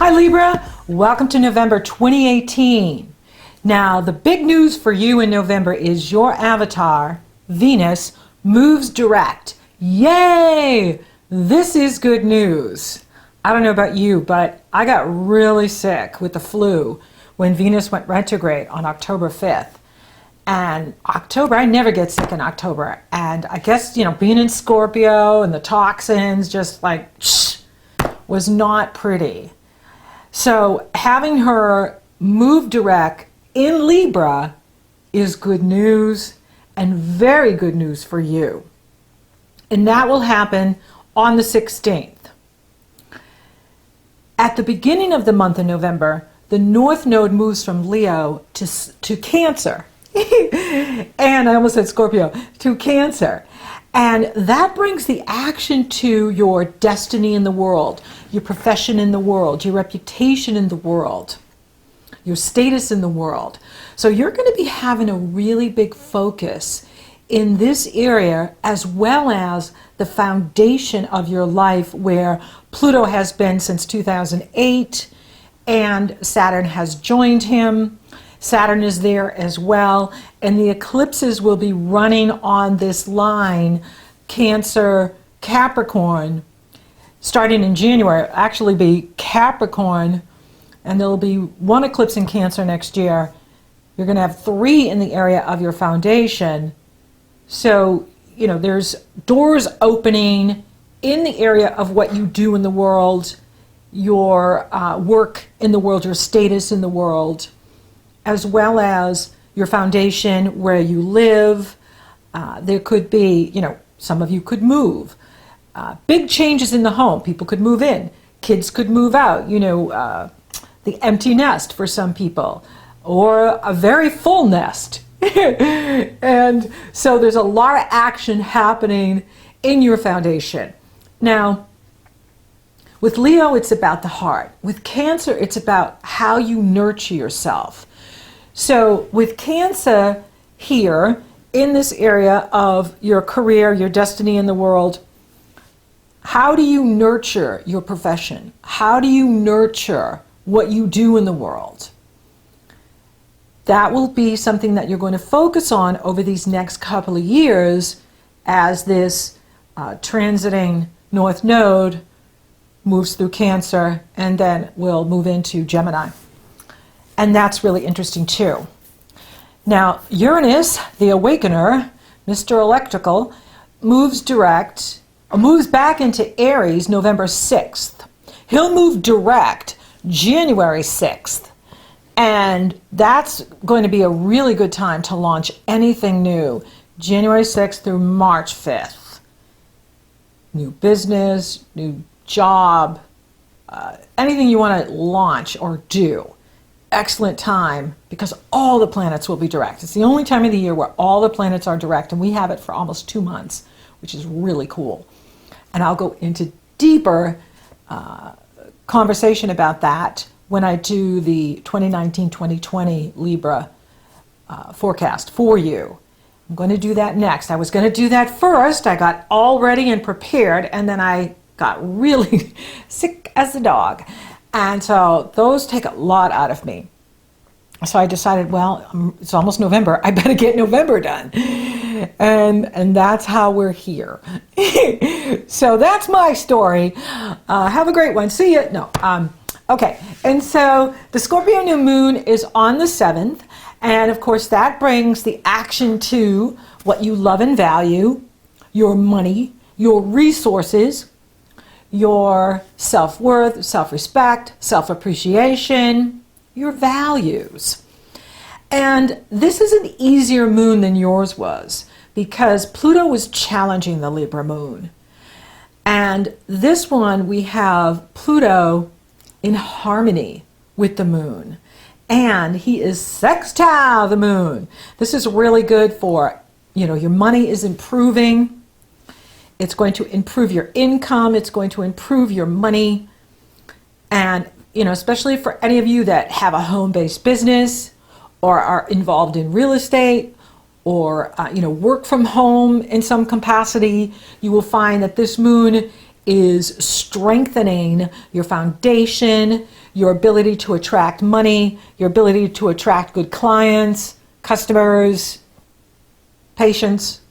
Hi Libra, welcome to November 2018. Now the big news for you in November is your avatar, Venus, moves direct. Yay! This is good news. I don't know about you, but I got really sick with the flu when Venus went retrograde on October 5th. And October, I never get sick in October. And I guess, being in Scorpio and the toxins just was not pretty. So having her move direct in Libra is good news and very good news for you. And that will happen on the 16th. At the beginning of the month of November, the North Node moves from Leo to Cancer. And I almost said Scorpio, to Cancer. And that brings the action to your destiny in the world, your profession in the world, your reputation in the world, your status in the world. So you're going to be having a really big focus in this area, as well as the foundation of your life, where Pluto has been since 2008 and Saturn has joined him. Saturn is there as well, and the eclipses will be running on this line, Cancer, Capricorn, starting in January. It'll actually be Capricorn, and there'll be one eclipse in Cancer next year. You're going to have 3 in the area of your foundation. So, there's doors opening in the area of what you do in the world, your work in the world, your status in the world, as well as your foundation, where you live. There could be, some of you could move. Big changes in the home. People could move in. Kids could move out, the empty nest for some people, or a very full nest. And so there's a lot of action happening in your foundation. Now, with Leo, it's about the heart. With Cancer, it's about how you nurture yourself. So with Cancer here, in this area of your career, your destiny in the world, how do you nurture your profession? How do you nurture what you do in the world? That will be something that you're going to focus on over these next couple of years as this transiting North Node moves through Cancer and then will move into Gemini. And that's really interesting too. Now, Uranus, the Awakener, Mr. Electrical, moves back into Aries November 6th. He'll move direct January 6th. And that's going to be a really good time to launch anything new, January 6th through March 5th. New business, new job, anything you want to launch or do. Excellent time, because all the planets will be direct. It's the only time of the year where all the planets are direct, and we have it for almost 2 months, which is really cool. And I'll go into deeper conversation about that when I do the 2019-2020 Libra forecast for you. I'm going to do that next. I was going to do that first. I got all ready and prepared, and then I got really sick as a dog. And so those take a lot out of me. So I decided, well, it's almost November. I better get November done. And that's how we're here. So that's my story. Have a great one. See ya. No. Okay. And so the Scorpio new moon is on the 7th. And of course, that brings the action to what you love and value, your money, your resources, your self-worth, self-respect, self-appreciation, your values. And this is an easier moon than yours was, because Pluto was challenging the Libra moon. And this one, we have Pluto in harmony with the moon. And he is sextile the moon. This is really good for, your money is improving. It's going to improve your income. It's going to improve your money. And, especially for any of you that have a home-based business or are involved in real estate or, work from home in some capacity, you will find that this moon is strengthening your foundation, your ability to attract money, your ability to attract good clients, customers, patients,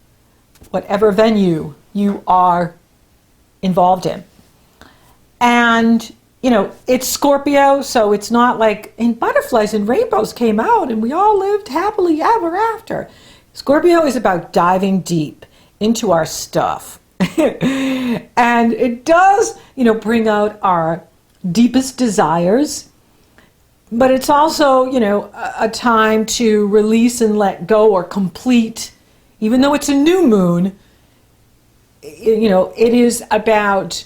whatever venue you are involved in. And, you know, it's Scorpio, so it's not like in Butterflies and Rainbows came out and we all lived happily ever after. Scorpio is about diving deep into our stuff. And it does, you know, bring out our deepest desires, but it's also, you know, a time to release and let go or complete, even though it's a new moon, you know, it is about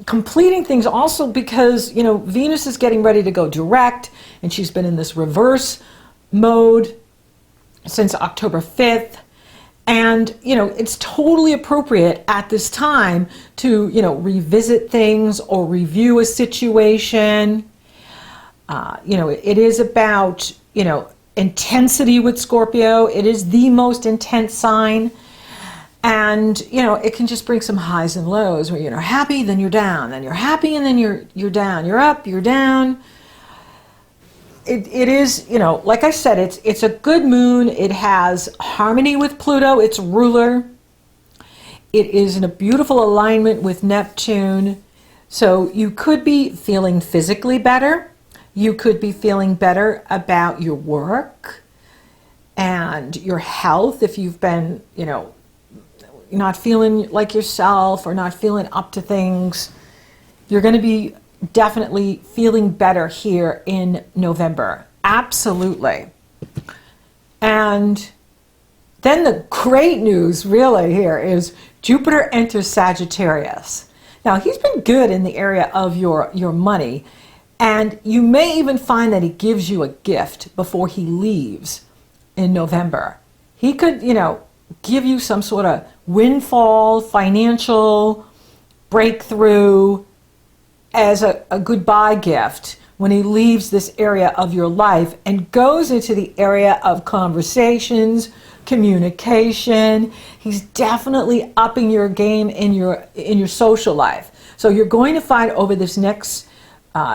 completing things also because, you know, Venus is getting ready to go direct and she's been in this reverse mode since October 5th. And, you know, it's totally appropriate at this time to, you know, revisit things or review a situation. You know, it is about, you know, intensity with Scorpio. It is the most intense sign. And, you know, it can just bring some highs and lows where you're happy, then you're down, then you're happy, and then you're down. You're up, you're down. It is, you know, like I said, it's a good moon. It has harmony with Pluto, its ruler. It is in a beautiful alignment with Neptune. So you could be feeling physically better. You could be feeling better about your work and your health if you've been, you know, not feeling like yourself or not feeling up to things. You're going to be definitely feeling better here in November. Absolutely. And then the great news really here is Jupiter enters Sagittarius. Now he's been good in the area of your money, and you may even find that he gives you a gift before he leaves in November. He could, you know, give you some sort of windfall, financial breakthrough as a goodbye gift when he leaves this area of your life and goes into the area of conversations, communication. He's definitely upping your game in your social life. So you're going to find over this next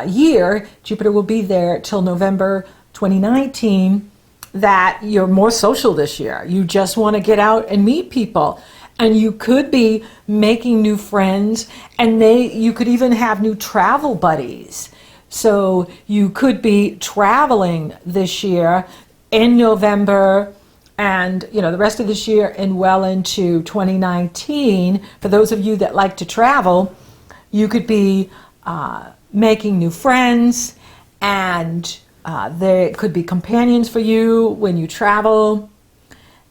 year, Jupiter will be there till November 2019, that you're more social this year. You just want to get out and meet people. And you could be making new friends, and you could even have new travel buddies. So you could be traveling this year in November and, you know, the rest of this year and well into 2019. For those of you that like to travel, you could be making new friends, and there could be companions for you when you travel.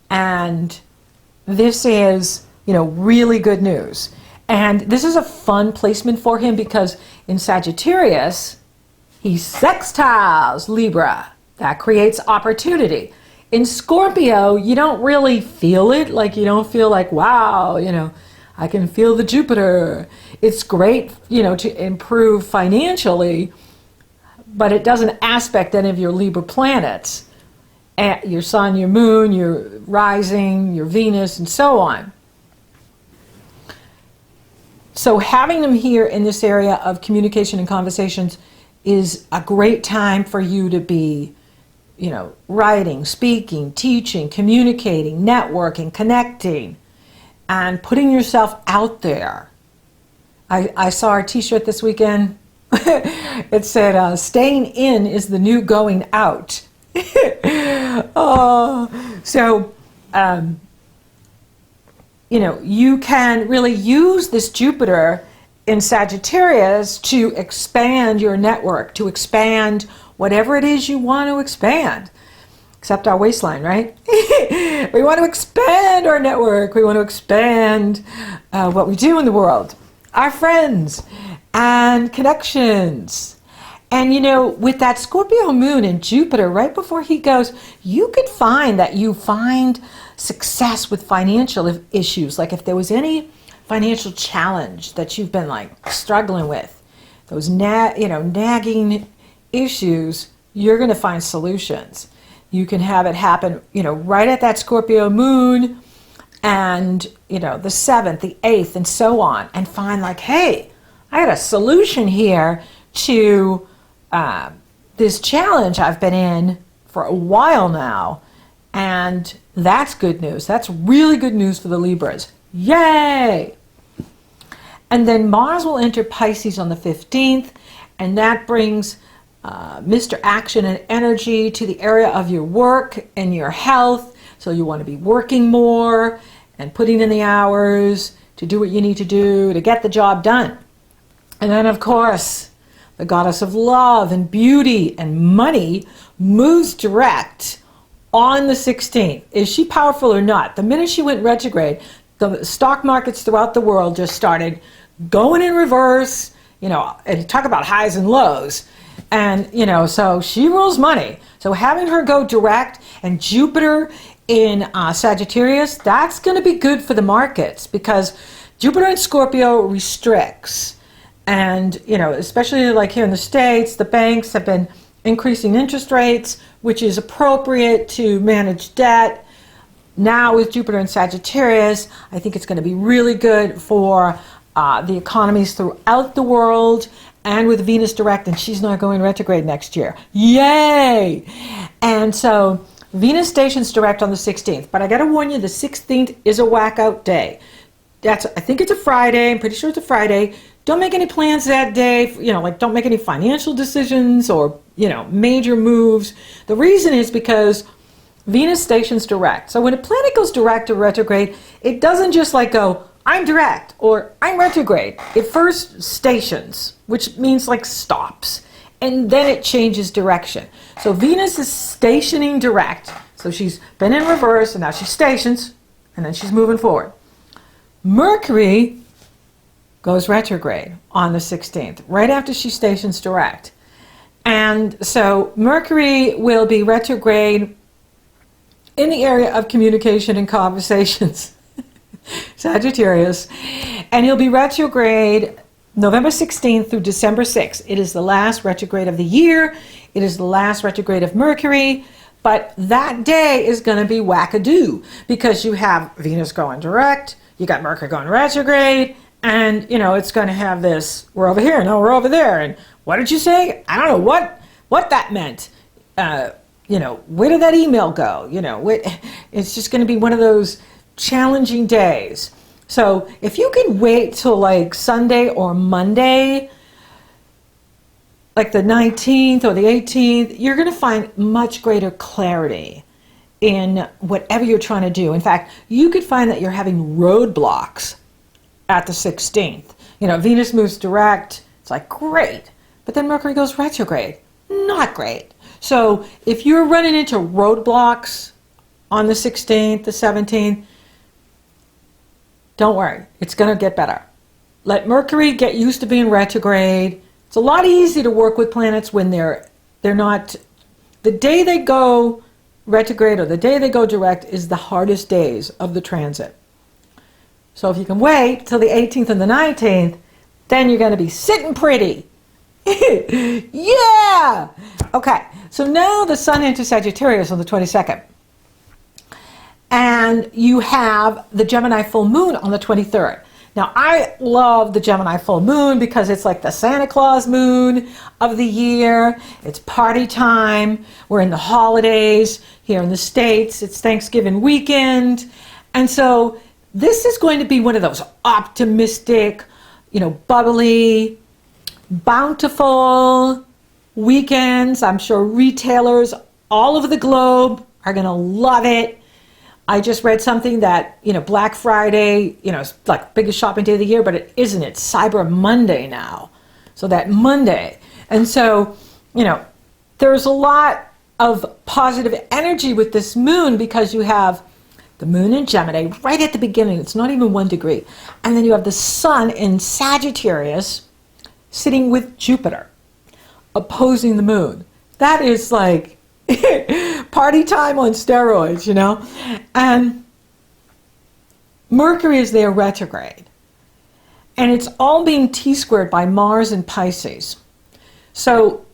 And this is, you know, really good news. And this is a fun placement for him because in Sagittarius, he sextiles Libra. That creates opportunity. In Scorpio, you don't really feel it. Like, you don't feel like, wow, you know, I can feel the Jupiter. It's great, you know, to improve financially, but it doesn't aspect any of your Libra planets. Your sun, your moon, your rising, your Venus, and so on. So having them here in this area of communication and conversations is a great time for you to be, you know, writing, speaking, teaching, communicating, networking, connecting, and putting yourself out there. I saw a t-shirt this weekend. It said, staying in is the new going out. So, you know, you can really use this Jupiter in Sagittarius to expand your network, to expand whatever it is you want to expand, except our waistline, right? We want to expand our network. We want to expand what we do in the world, our friends and connections. And, you know, with that Scorpio moon and Jupiter right before he goes, you could find that you find success with financial issues. Like if there was any financial challenge that you've been like struggling with, those nagging issues, you're going to find solutions. You can have it happen, you know, right at that Scorpio moon, and, you know, the 7th, the 8th, and so on, and find like, hey, I got a solution here to this challenge I've been in for a while now. And that's good news. That's really good news for the Libras. Yay! And then Mars will enter Pisces on the 15th, and that brings Mr. Action and energy to the area of your work and your health. So you want to be working more and putting in the hours to do what you need to do to get the job done. And then, of course, the goddess of love and beauty and money moves direct on the 16th. Is she powerful or not? The minute she went retrograde, the stock markets throughout the world just started going in reverse, you know, and talk about highs and lows. And, you know, so she rules money. So having her go direct, and Jupiter in Sagittarius, that's going to be good for the markets, because Jupiter in Scorpio restricts. And, you know, especially like here in the States, the banks have been increasing interest rates, which is appropriate to manage debt. Now with Jupiter in Sagittarius, I think it's going to be really good for the economies throughout the world, and with Venus direct, and she's not going retrograde next year. Yay! And so Venus stations direct on the 16th, but I got to warn you, the 16th is a whack-out day. I think it's a Friday. I'm pretty sure it's a Friday. Don't make any plans that day. You know, like, don't make any financial decisions or, you know, major moves. The reason is because Venus stations direct. So when a planet goes direct or retrograde, it doesn't just like go, I'm direct or I'm retrograde. It first stations, which means like stops, and then it changes direction. So Venus is stationing direct. So she's been in reverse, and now she stations, and then she's moving forward. Mercury goes retrograde on the 16th, right after she stations direct. And so Mercury will be retrograde in the area of communication and conversations, Sagittarius, and he'll be retrograde November 16th through December 6th. It is the last retrograde of the year. It is the last retrograde of Mercury, but that day is going to be wackadoo, because you have Venus going direct, you got Mercury going retrograde, and, you know, it's going to have this, we're over here, no, we're over there, and what did you say? I don't know what that meant. You know, where did that email go? You know, it's just going to be one of those challenging days. So if you can wait till like Sunday or Monday, like the 19th or the 18th, you're going to find much greater clarity in whatever you're trying to do. In fact, you could find that you're having roadblocks at the 16th. You know, Venus moves direct. It's like, great. But then Mercury goes retrograde. Not great. So if you're running into roadblocks on the 16th, the 17th, don't worry. It's going to get better. Let Mercury get used to being retrograde. It's a lot easier to work with planets when they're not, the day they go retrograde or the day they go direct is the hardest days of the transit. So if you can wait till the 18th and the 19th, then you're going to be sitting pretty. Yeah! Okay, so now the Sun enters Sagittarius on the 22nd. And you have the Gemini full moon on the 23rd. Now, I love the Gemini full moon because it's like the Santa Claus moon of the year. It's party time. We're in the holidays here in the States. It's Thanksgiving weekend. And so this is going to be one of those optimistic, you know, bubbly, bountiful weekends. I'm sure retailers all over the globe are going to love it. I just read something that, you know, Black Friday, you know, it's like biggest shopping day of the year, but it isn't. It's Cyber Monday now. So that Monday. And so, you know, there's a lot of positive energy with this moon because you have the moon in Gemini right at the beginning. It's not even 1 degree. And then you have the Sun in Sagittarius sitting with Jupiter opposing the moon. That is like party time on steroids, you know. And Mercury is there retrograde. And it's all being T-squared by Mars and Pisces. So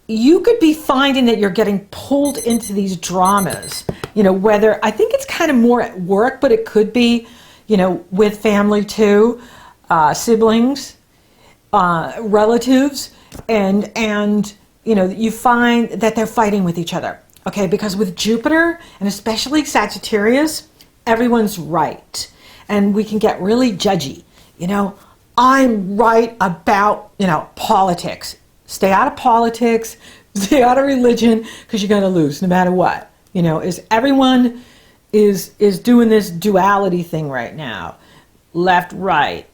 you could be finding that you're getting pulled into these dramas, whether, I think it's kind of more at work, but it could be, with family too, siblings, relatives, and you find that they're fighting with each other. Okay, because with Jupiter, and especially Sagittarius, everyone's right. And we can get really judgy. I'm right about, politics. Stay out of politics, stay out of religion, because you're going to lose no matter what. Everyone is doing this duality thing right now. Left, right,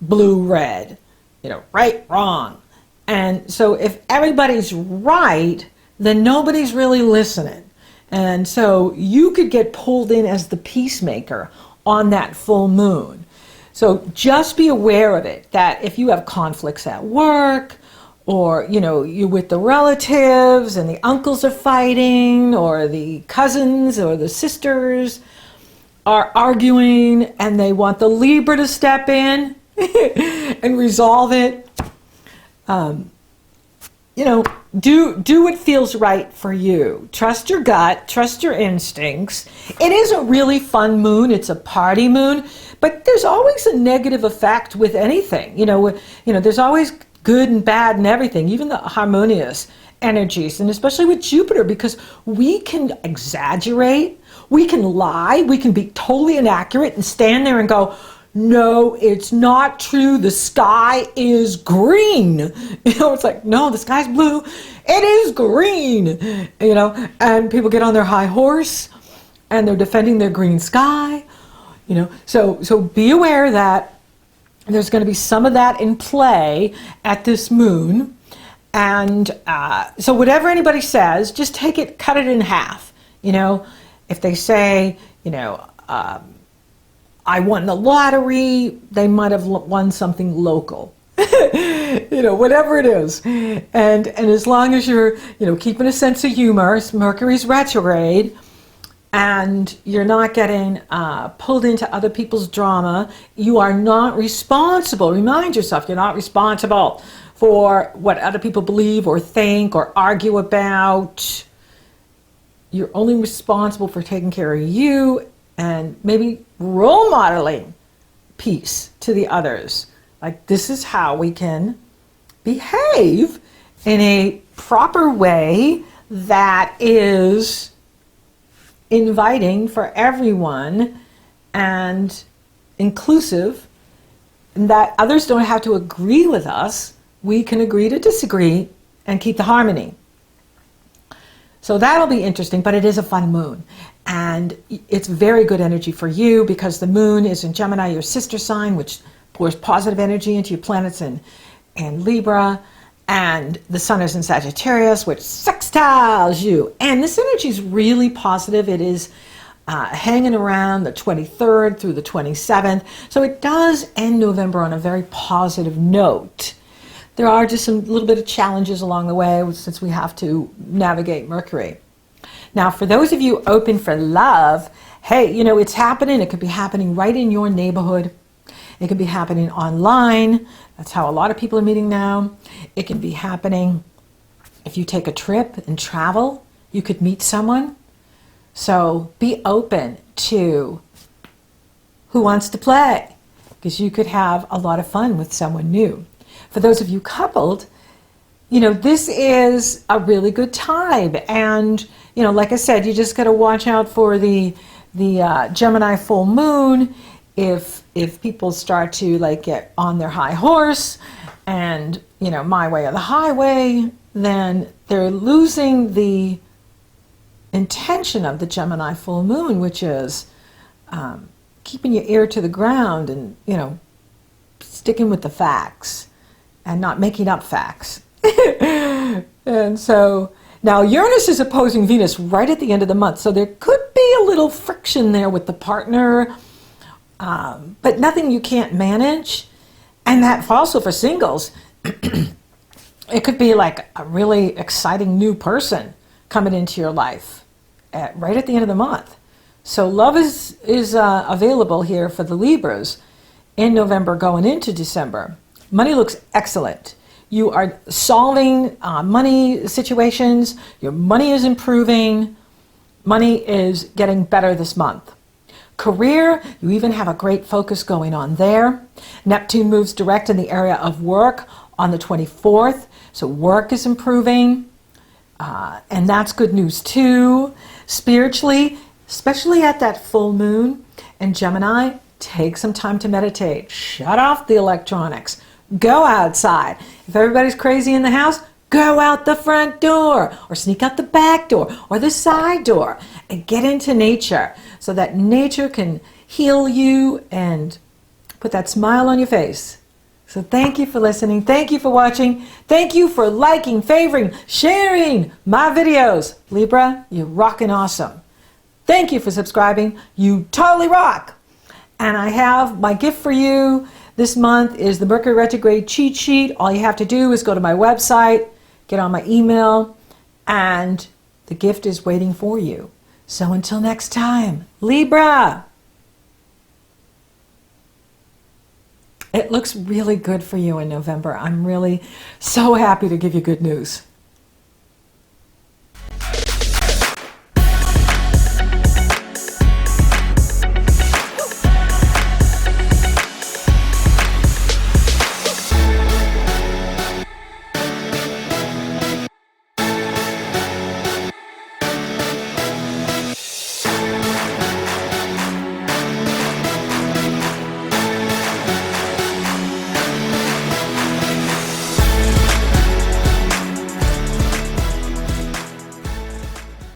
blue, red, right, wrong. And so if everybody's right, then nobody's really listening. And so you could get pulled in as the peacemaker on that full moon. So just be aware of it, that if you have conflicts at work, or, you're with the relatives and the uncles are fighting, or the cousins or the sisters are arguing and they want the Libra to step in and resolve it. Do what feels right for you. Trust your gut, trust your instincts. It is a really fun moon. It's a party moon, but there's always a negative effect with anything. There's always good and bad and everything, even the harmonious energies, and especially with Jupiter, because we can exaggerate, we can lie, we can be totally inaccurate and stand there and go, no, it's not true. The sky is green. It's like, no, the sky's blue. It is green. And people get on their high horse and they're defending their green sky. So be aware that there's going to be some of that in play at this moon. And so whatever anybody says, just take it, cut it in half. If they say, I won the lottery, they might have won something local. Whatever it is. And as long as you're, keeping a sense of humor, Mercury's retrograde, and you're not getting pulled into other people's drama, you are not responsible. Remind yourself, you're not responsible for what other people believe or think or argue about. You're only responsible for taking care of you and maybe role modeling peace to the others. Like, this is how we can behave in a proper way that is inviting for everyone and inclusive, and that others don't have to agree with us. We can agree to disagree and keep the harmony. So that'll be interesting, but it is a fun moon. And it's very good energy for you because the moon is in Gemini, your sister sign, which pours positive energy into your planets in Libra. And the sun is in Sagittarius, which sextiles you. And this energy is really positive. It is hanging around the 23rd through the 27th. So it does end November on a very positive note. There are just some little bit of challenges along the way since we have to navigate Mercury. Now, for those of you open for love, hey, it's happening. It could be happening right in your neighborhood. It could be happening online. That's how a lot of people are meeting now. It can be happening if you take a trip and travel. You could meet someone. So be open to who wants to play, because you could have a lot of fun with someone new. For those of you coupled, this is a really good time. And, like I said, you just got to watch out for the Gemini full moon. If people start to get on their high horse and, my way or the highway, then they're losing the intention of the Gemini full moon, which is keeping your ear to the ground and, sticking with the facts and not making up facts. And so now Uranus is opposing Venus right at the end of the month. So there could be a little friction there with the partner, but nothing you can't manage. And that also for singles, it could be like a really exciting new person coming into your life right at the end of the month. So love is available here for the Libras in November going into December. Money looks excellent. You are solving money situations. Your money is improving. Money is getting better this month. Career, you even have a great focus going on there. Neptune moves direct in the area of work on the 24th. So work is improving. And that's good news too. Spiritually, especially at that full moon in Gemini, take some time to meditate. Shut off the electronics. Go outside. If everybody's crazy in the house, go out the front door or sneak out the back door or the side door and get into nature so that nature can heal you and put that smile on your face. So thank you for listening. Thank you for watching. Thank you for liking, favoring, sharing my videos. Libra, you're rocking awesome. Thank you for subscribing. You totally rock. And I have my gift for you. This month is the Mercury retrograde cheat sheet. All you have to do is go to my website, get on my email, and the gift is waiting for you. So until next time, Libra. It looks really good for you in November. I'm really so happy to give you good news.